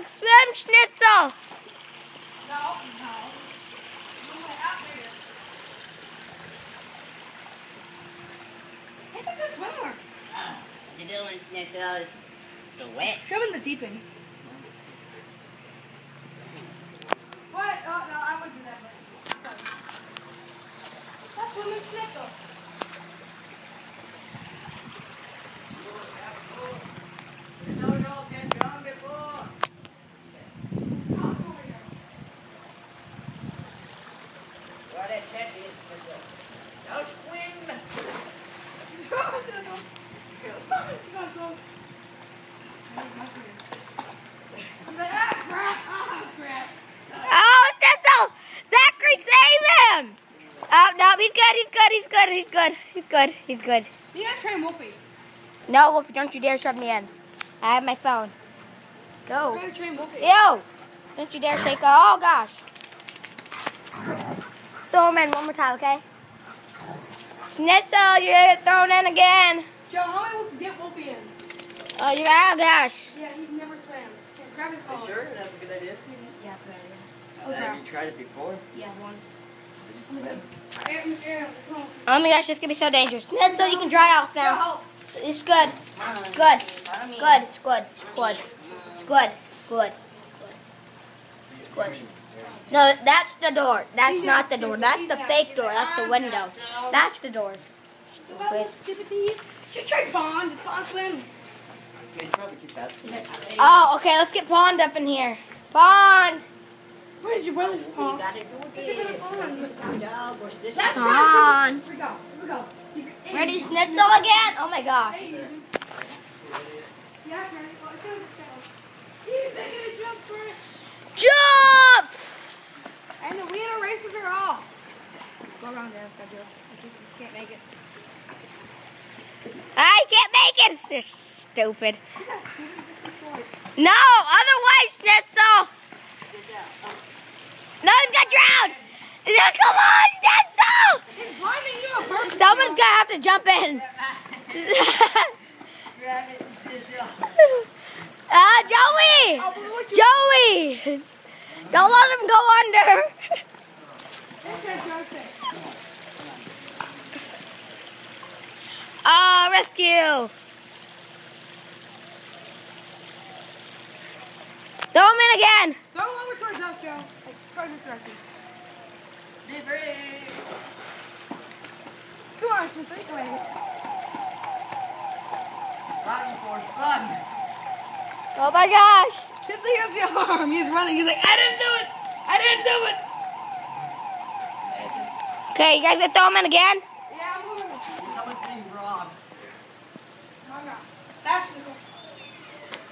Look, swim schnitzel. No. He's a good swimmer. What you doing, Schnitzel? So wet. Show him in the deep end. What? Oh, no, I wouldn't do that. That's swimming schnitzel. Don't swim! Oh, schnitzel! Zachary, save him! Oh, no, he's good. You gotta train Wolfie. No, Wolfie, don't you dare shove me in. I have my phone. Go. You gotta train Wolfie. Ew! Don't you dare shake. Oh, gosh. Throw him in one more time, okay? Schnitzel, you're thrown in again. Joe, how many we can get Wolfie in? Oh, you're out, gosh. Yeah, he's never swam. Here, grab his Are phone. you sure that's a good idea? Yeah, it's a good idea. Have you tried it before? Yeah, once. Did you swim? Aaron, come on. Oh my gosh, this could be so dangerous. Schnitzel, you can dry off Joe, now. help. It's good. It's good. It's good. It's good. It's good. It's good. It's good. It's good. No, that's the door. That's not the door. That's the fake door. That's the window. That's the door. Stupid thief. Should try Pond. Does Pond swim? It's probably too fast. Oh, okay. Let's get Pond up in here. Pond. Where's your brother's Pond? Gotta do this. That's Pond. Here we go. Here we go. Ready, Schnitzel again? Oh my gosh. Yeah, Aaron. He's making a jump for it. Jump! And the wheel races are off. Go around there if I do. I just can't make it. I can't make it. They're stupid. No, otherwise, Schnitzel. No, he's got drowned. No, come on, Schnitzel. It's blinding you a person. Someone's gonna have to jump in. Grab it, Schnitzel. Joey! Oh, but what you- Joey! Don't let him go under. That's what Joe said. Oh, rescue! Throw him in again. Throw him over towards us, Joe. Like, towards this direction. Be free! Come on, just like away. Run, Forrest, run! Oh my gosh! Just like here's the alarm. He's running. He's like, I didn't do it. I didn't do it. Okay, you guys gonna throw him in again? Yeah, I'm moving. Someone's being robbed. Oh, no. That's this one.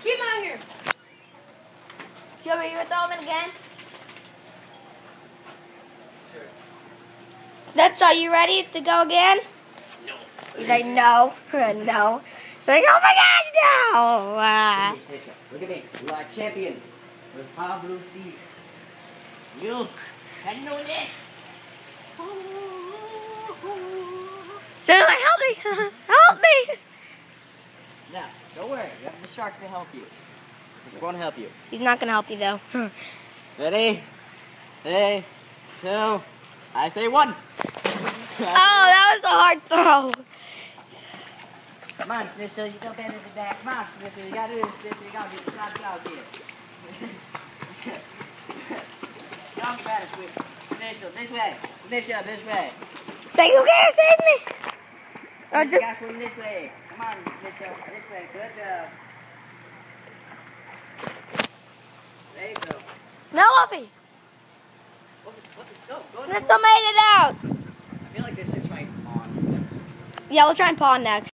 Keep him out here. Joey, you gonna throw him in again? Sure. That's all. You ready to go again? No. He's like, no. No. So like, oh my gosh, no! Look at me. You are champion with Power Blue Seas. You can do this. So like, help me! Help me! Now, don't worry. The shark will help you. It's going to help you. He's not gonna help you though. Ready? 3, 2, I say 1. Oh, that was a hard throw. Come on, Schnitzel, you don't better than that. Come on, Schnitzel, you gotta do this, Schnitzel, you gotta get out here. Don't better, Schnitzel, this way. Schnitzel, this way. Say, okay, save me. Or You just, gotta swim this way. Come on, Schnitzel, this way. Good job. There you go. no, Wolfie. Go. Schnitzel made it out. I feel like this is my pond. Yeah, we'll try and pawn next.